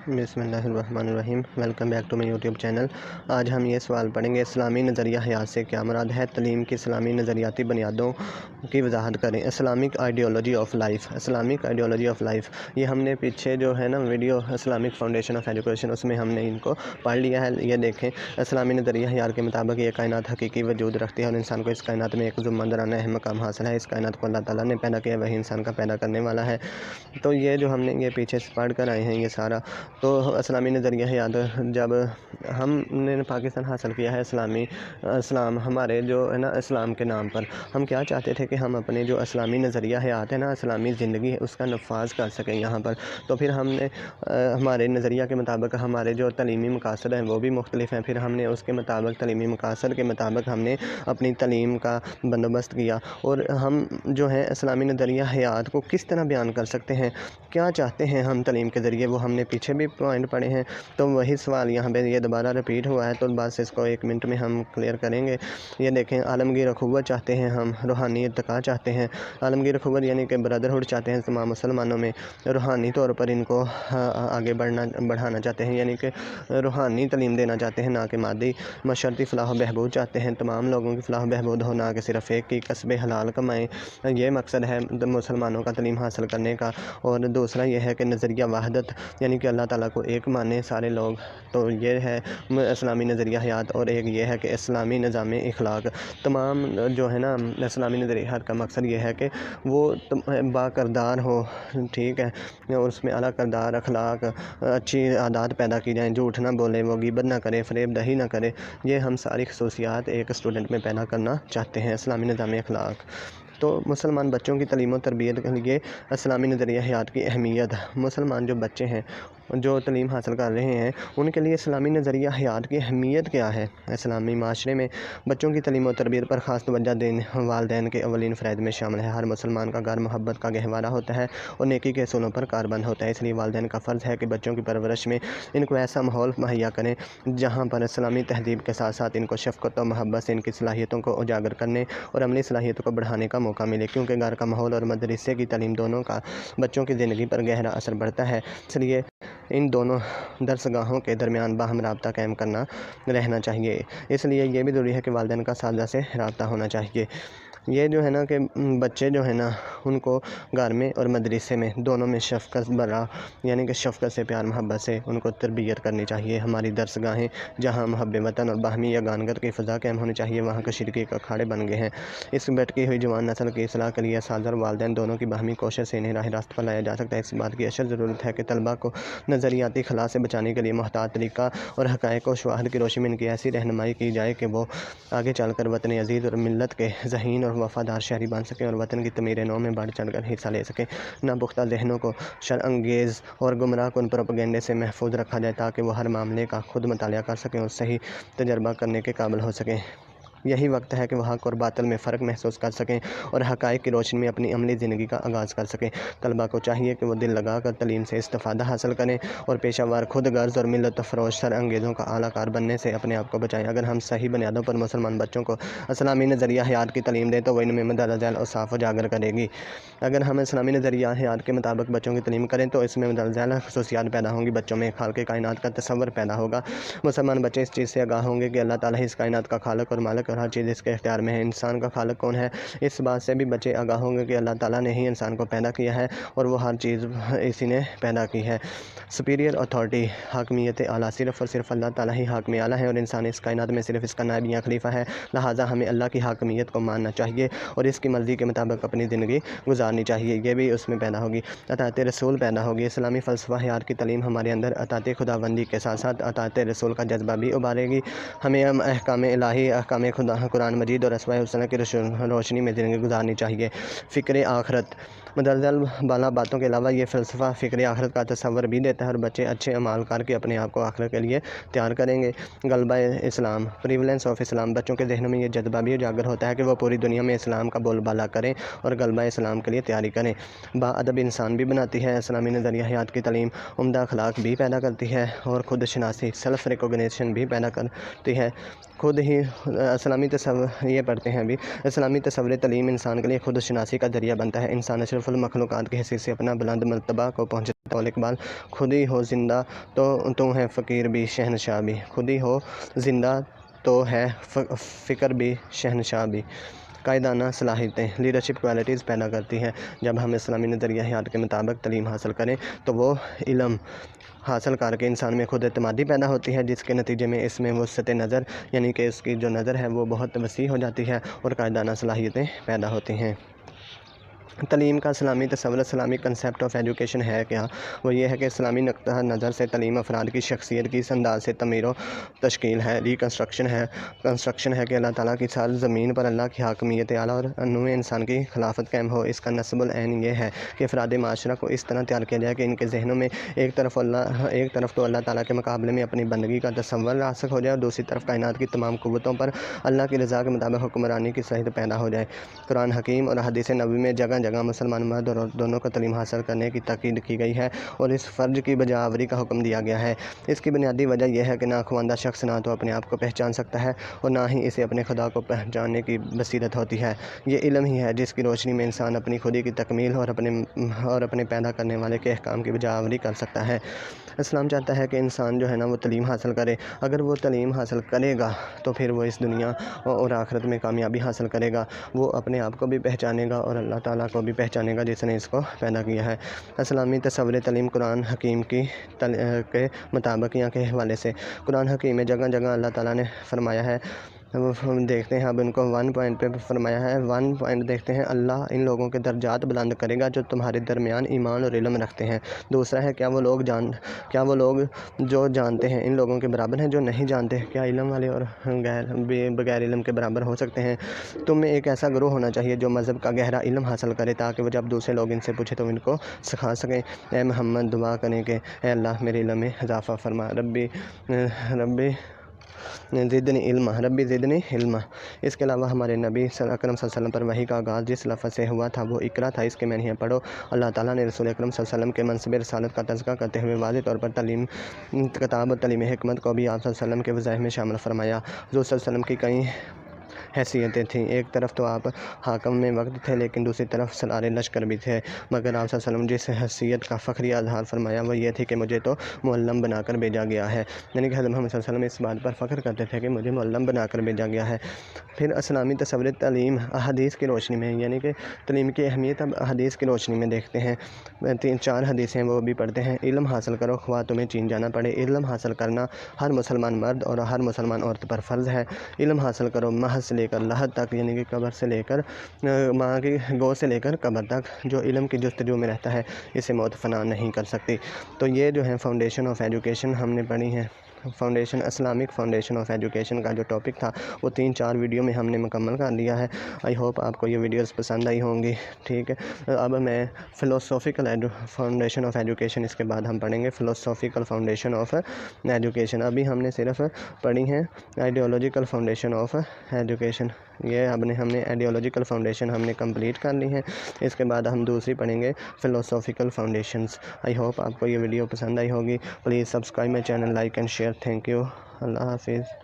بسم اللہ الرحمن الرحیم۔ Welcome back to my YouTube channel. آج ہم یہ سوال پڑھیں گے، اسلامی نظریہ حیات سے کیا مراد ہے؟ تعلیم کی اسلامی نظریاتی بنیادوں کی وضاحت کریں۔ Islamic ideology of life, Islamic ideology of life, یہ ہم نے پیچھے جو ہے نا video Islamic foundation of education, اس میں ہم نے ان کو پڑھ لیا ہے۔ یہ دیکھیں، اسلامی نظریہ حیات کے مطابق یہ کائنات حقیقی وجود رکھتی ہے اور انسان کو اس کائنات میں ایک ذمہ دارانہ اہم مقام حاصل ہے۔ اس کائنات کو اللہ تعالیٰ نے پیدا کیا، وہی انسان کا پیدا کرنے والا ہے۔ تو یہ جو ہم نے یہ پیچھے سے پڑھ کر آئے ہیں یہ سارا، تو اسلامی نظریہ حیات جب ہم نے پاکستان حاصل کیا ہے، اسلام ہمارے جو ہے نا اسلام کے نام پر ہم کیا چاہتے تھے کہ ہم اپنے جو اسلامی نظریہ حیات ہے نا، اسلامی زندگی ہے، اس کا نفاذ کر سکیں یہاں پر۔ تو پھر ہم نے ہمارے نظریہ کے مطابق ہمارے جو تعلیمی مقاصد ہیں وہ بھی مختلف ہیں۔ پھر ہم نے اس کے مطابق تعلیمی مقاصد کے مطابق ہم نے اپنی تعلیم کا بندوبست کیا، اور ہم جو ہے اسلامی نظریہ حیات کو کس طرح بیان کر سکتے ہیں، کیا چاہتے ہیں ہم تعلیم کے ذریعے، وہ ہم نے پیچھے بھی پوائنٹ پڑھے ہیں۔ تو وہی سوال یہاں پہ یہ دوبارہ رپیٹ ہوا ہے، تو بس اس کو 1 منٹ میں ہم کلیئر کریں گے۔ یہ دیکھیں، عالمگیر اخوت چاہتے ہیں ہم، روحانی ارتقاء چاہتے ہیں۔ عالمگیر اخوت یعنی کہ بردرہڈ چاہتے ہیں تمام مسلمانوں میں، روحانی طور پر ان کو آگے بڑھانا چاہتے ہیں، یعنی کہ روحانی تعلیم دینا چاہتے ہیں، نہ کہ مادی معاشرتی فلاح و بہبود چاہتے ہیں، تمام لوگوں کی فلاح و بہبود ہو، نہ کہ صرف ایک کی کسب حلال کمائیں۔ یہ مقصد ہے مسلمانوں کا تعلیم حاصل کرنے کا۔ اور دوسرا یہ ہے کہ نظریہ وحدت، یعنی کہ اللہ تعالیٰ کو ایک مانے سارے لوگ، تو یہ ہے اسلامی نظریہ حیات۔ اور ایک یہ ہے کہ اسلامی نظام اخلاق، تمام جو ہے نا اسلامی نظریہ حیات کا مقصد یہ ہے کہ وہ با کردار ہو، ٹھیک ہے، اور اس میں اعلیٰ کردار اخلاق، اچھی عادات پیدا کی جائیں، جھوٹ نہ بولے، وہ غیبت نہ کرے، فریب دہی نہ کرے۔ یہ ہم ساری خصوصیات ایک اسٹوڈنٹ میں پیدا کرنا چاہتے ہیں، اسلامی نظام اخلاق۔ تو مسلمان بچوں کی تعلیم و تربیت کے لیے اسلامی نظریہ حیات کی اہمیت، مسلمان جو بچے ہیں جو تعلیم حاصل کر رہے ہیں ان کے لیے اسلامی نظریہ حیات کی اہمیت کیا ہے؟ اسلامی معاشرے میں بچوں کی تعلیم و تربیت پر خاص توجہ دینا والدین کے اولین فرائض میں شامل ہے۔ ہر مسلمان کا گھر محبت کا گہوارہ ہوتا ہے اور نیکی کے اصولوں پر کاربند ہوتا ہے، اس لیے والدین کا فرض ہے کہ بچوں کی پرورش میں ان کو ایسا ماحول مہیا کریں جہاں پر اسلامی تہذیب کے ساتھ ساتھ ان کو شفقت و محبت سے ان کی صلاحیتوں کو اجاگر کرنے اور عملی صلاحیتوں کو بڑھانے کا موقع ملے، کیونکہ گھر کا ماحول اور مدرسے کی تعلیم دونوں کا بچوں کی زندگی پر گہرا اثر پڑتا ہے۔ اس لیے ان دونوں درسگاہوں کے درمیان باہم رابطہ قائم رہنا چاہیے۔ اس لیے یہ بھی ضروری ہے کہ والدین کا اساتذہ سے رابطہ ہونا چاہیے۔ یہ جو ہے نا کہ بچے جو ہے نا ان کو گھر میں اور مدرسے میں دونوں میں شفقت برا، یعنی کہ شفقت سے، پیار محبت سے ان کو تربیت کرنی چاہیے۔ ہماری درسگاہیں جہاں محب وطن اور باہمی یگانگت کی فضا قائم ہونی چاہیے، وہاں کشیدگی کے اکھاڑے بن گئے ہیں۔ اس بھٹکی ہوئی جوان نسل کی اصلاح کے لیے اساتذہ اور والدین دونوں کی باہمی کوشش سے انہیں راہ راست پر لایا جا سکتا ہے۔ اس بات کی اشد ضرورت ہے کہ طلباء کو نظریاتی خلا سے بچانے کے لیے محتاط طریقہ اور حقائق و شواہد کی روشنی میں ان کی ایسی رہنمائی کی جائے کہ وہ آگے چل کر وطن عزیز اور ملت کے ذہین اور وفادار شہری بن سکیں اور وطن کی تعمیر نو میں بڑھ چڑھ کر حصہ لے سکیں۔ نہ پختہ ذہنوں کو شر انگیز اور گمراہ کن پروپیگنڈے سے محفوظ رکھا جائے تاکہ وہ ہر معاملے کا خود مطالعہ کر سکیں اور صحیح تجربہ کرنے کے قابل ہو سکیں۔ یہی وقت ہے کہ وہ حق اور باطل میں فرق محسوس کر سکیں اور حقائق کی روشنی میں اپنی عملی زندگی کا آغاز کر سکیں۔ طلباء کو چاہیے کہ وہ دل لگا کر تعلیم سے استفادہ حاصل کریں اور پیشہ ور خود غرض اور ملت فروش شر انگیزوں کا اعلیٰ کار بننے سے اپنے آپ کو بچائیں۔ اگر ہم صحیح بنیادوں پر مسلمان بچوں کو اسلامی نظریہ حیات کی تعلیم دیں تو وہ ان میں مندرجہ ذیل اوصاف اجاگر کرے گی۔ اگر ہم اسلامی نظریہ حیات کے مطابق بچوں کی تعلیم کریں تو اس میں مندرجہ ذیل خصوصیات پیدا ہوں گی، بچوں میں خالق کائنات کا تصور پیدا ہوگا۔ مسلمان بچے اس چیز سے آگاہ ہوں گے کہ اللہ تعالیٰ ہی اس کائنات کا خالق اور مالک اور ہر چیز اس کے اختیار میں ہے۔ انسان کا خالق کون ہے، اس بات سے بھی بچے آگاہ ہوں گے کہ اللہ تعالیٰ نے ہی انسان کو پیدا کیا ہے اور وہ ہر چیز اسی نے پیدا کی ہے۔ سپیریئر اتھارٹی، حاکمیت اعلیٰ، صرف اور صرف اللہ تعالیٰ ہی حاکم اعلیٰ ہے اور انسان اس کائنات میں صرف اس کا نائب یا خلیفہ ہے، لہٰذا ہمیں اللہ کی حاکمیت کو ماننا چاہیے اور اس کی مرضی کے مطابق اپنی زندگی گزارنی چاہیے۔ یہ بھی اس میں پیدا ہوگی، اطاعت رسول پیدا ہوگی۔ اسلامی فلسفہ حیات کی تعلیم ہمارے اندر اطاعت خداوندی کے ساتھ ساتھ اطاعت رسول کا جذبہ بھی ابھارے گی۔ ہمیں احکام الہی، احکام خدا، قرآن مجید اور اسماء الحسنی کی روشنی میں زندگی گزارنی چاہیے۔ فکر آخرت، مندرجہ بالا باتوں کے علاوہ یہ فلسفہ فکر آخرت کا تصور بھی دیتا ہے اور بچے اچھے اعمال کر کے اپنے آپ کو آخرت کے لیے تیار کریں گے۔ غلبہ اسلام، پریولنس آف اسلام، بچوں کے ذہنوں میں یہ جذبہ بھی اجاگر ہوتا ہے کہ وہ پوری دنیا میں اسلام کا بول بالا کریں اور غلبہ اسلام کے لیے تیاری کریں۔ باادب انسان بھی بناتی ہے۔ اسلامی نظریہ حیات کی تعلیم عمدہ اخلاق بھی پیدا کرتی ہے اور خود شناسی، سیلف ریکگنیشن بھی پیدا کرتی ہے۔ خود ہی اسلامی تصور یہ پڑھتے ہیں ابھی، اسلامی تصور تعلیم انسان کے لیے خود شناسی کا ذریعہ بنتا ہے۔ انسان نہ صرف اشرف المخلوقات کی حیثیت سے اپنا بلند مرتبہ کو پہنچتا ہے۔ اقبال، خود ہی ہو زندہ تو تم ہے فقیر بھی شہنشاہ بھی، خود ہی ہو زندہ تو ہے فکر بھی شہنشاہ بھی۔ قائدانہ صلاحیتیں لیڈرشپ کوالٹیز پیدا کرتی ہیں۔ جب ہم اسلامی نظریہ حیات کے مطابق تعلیم حاصل کریں تو وہ علم حاصل کر کے انسان میں خود اعتمادی پیدا ہوتی ہے، جس کے نتیجے میں اس میں وسعت نظر یعنی کہ اس کی جو نظر ہے وہ بہت وسیع ہو جاتی ہے اور قائدانہ صلاحیتیں پیدا ہوتی ہیں۔ تعلیم کا اسلامی تصور، اسلامی کنسیپٹ آف ایجوکیشن ہے کیا؟ وہ یہ ہے کہ اسلامی نقطہ نظر سے تعلیم افراد کی شخصیت کی اس انداز سے تعمیر و تشکیل ہے، کنسٹرکشن ہے کہ اللہ تعالیٰ کی سرزمین پر اللہ کی حاکمیت اعلیٰ اور نوع انسان کی خلافت قائم ہو۔ اس کا نصب العین یہ ہے کہ افراد معاشرہ کو اس طرح تیار کیا جائے کہ ان کے ذہنوں میں ایک طرف تو اللہ تعالیٰ کے مقابلے میں اپنی بندگی کا تصور راسخ ہو جائے اور دوسری طرف کائنات کی تمام قوتوں پر اللہ کی رضا کے مطابق حکمرانی کی صلاحیت پیدا ہو جائے۔ قرآن حکیم اور حدیث نبوی میں جگہ جگہ مسلمان مرد اور عورت دونوں کو تعلیم حاصل کرنے کی تاکید کی گئی ہے اور اس فرض کی بجاوری کا حکم دیا گیا ہے۔ اس کی بنیادی وجہ یہ ہے کہ ناخواندہ شخص نہ تو اپنے آپ کو پہچان سکتا ہے اور نہ ہی اسے اپنے خدا کو پہچاننے کی بصیرت ہوتی ہے۔ یہ علم ہی ہے جس کی روشنی میں انسان اپنی خودی کی تکمیل اور اپنے پیدا کرنے والے کے احکام کی بجاوری کر سکتا ہے۔ اسلام چاہتا ہے کہ انسان جو ہے نا وہ تعلیم حاصل کرے۔ اگر وہ تعلیم حاصل کرے گا تو پھر وہ اس دنیا اور آخرت میں کامیابی حاصل کرے گا۔ وہ اپنے آپ کو بھی پہچانے گا اور اللہ تعالیٰ کو بھی پہچانے گا جس نے اس کو پیدا کیا ہے۔ اسلامی تصور تعلیم قرآن حکیم کے مطابق یا کے حوالے سے قرآن حکیم میں جگہ جگہ اللہ تعالیٰ نے فرمایا ہے، دیکھتے ہیں اب ان کو 1 پوائنٹ پہ فرمایا ہے۔ 1 پوائنٹ دیکھتے ہیں، اللہ ان لوگوں کے درجات بلند کرے گا جو تمہارے درمیان ایمان اور علم رکھتے ہیں۔ دوسرا ہے، کیا وہ لوگ جو جانتے ہیں ان لوگوں کے برابر ہیں جو نہیں جانتے؟ کیا علم والے اور بغیر علم کے برابر ہو سکتے ہیں؟ تم میں ایک ایسا گروہ ہونا چاہیے جو مذہب کا گہرا علم حاصل کرے تاکہ وہ جب دوسرے لوگ ان سے پوچھیں تو ان کو سکھا سکیں۔ اے محمد، دعا کریں کہ اے اللہ میرے علم میں اضافہ فرما، ربی زدنی علما۔ اس کے علاوہ ہمارے نبی اکرم صلی اللہ علیہ وسلم پر وحی کا آغاز جس لفظ سے ہوا تھا وہ اقرا تھا، اس کے معنی ہے پڑھو۔ اللہ تعالیٰ نے رسول اکرم صلی اللہ علیہ وسلم کے منصب رسالت کا تذکرہ کرتے ہوئے واضح طور پر تعلیم کتاب اور تعلیم حکمت کو بھی آپ صلی اللہ علیہ وسلم کے وظائف میں شامل فرمایا۔ حضور صلی اللہ علیہ وسلم کی کئی حیثیتیں تھیں۔ ایک طرف تو آپ حاکم میں وقت تھے لیکن دوسری طرف سالار لشکر بھی تھے، مگر آپ صلی اللہ علیہ وسلم جس حیثیت کا فخری اظہار فرمایا وہ یہ تھی کہ مجھے تو معلم بنا کر بھیجا گیا ہے، یعنی کہ حضرت محمد صلی اللہ علیہ وسلم اس بات پر فخر کرتے تھے کہ مجھے معلم بنا کر بھیجا گیا ہے۔ پھر اسلامی تصور تعلیم احادیث کی روشنی میں، یعنی کہ تعلیم کی اہمیت اب احادیث کی روشنی میں دیکھتے ہیں۔ 4 حدیثیں وہ بھی پڑھتے ہیں۔ علم حاصل کرو خواہ تمہیں چین جانا پڑے۔ علم حاصل کرنا ہر مسلمان مرد اور ہر مسلمان عورت پر فرض ہے۔ علم حاصل کرو محض سے لے کر لحد تک، یعنی کہ قبر سے لے کر ماں کی گود سے لے کر قبر تک، جو علم کی جستجو میں رہتا ہے اسے موت فنا نہیں کر سکتی۔ تو یہ جو ہے فاؤنڈیشن آف ایجوکیشن ہم نے پڑھی ہے۔ اسلامک فاؤنڈیشن آف ایجوکیشن کا جو ٹاپک تھا وہ 3-4 ویڈیو میں ہم نے مکمل کر لیا ہے۔ آئی ہوپ آپ کو یہ ویڈیوز پسند آئی ہوں گی، ٹھیک ہے۔ اب میں فلوسافیکل فاؤنڈیشن آف ایجوکیشن، اس کے بعد ہم پڑھیں گے فلوسافیکل فاؤنڈیشن آف ایجوکیشن۔ ابھی ہم نے صرف پڑھی ہیں آئیڈیالوجیکل فاؤنڈیشن آف ایجوکیشن، یہ ہم نے آئیڈیالوجیکل فاؤنڈیشن ہم نے کمپلیٹ کر لی ہے۔ اس کے بعد ہم دوسری پڑھیں گے فلوسافیکل فاؤنڈیشنز۔ آئی ہوپ آپ کو یہ ویڈیو پسند آئی ہوگی۔ Please subscribe my channel, like and share. Thank you, اللہ حافظ۔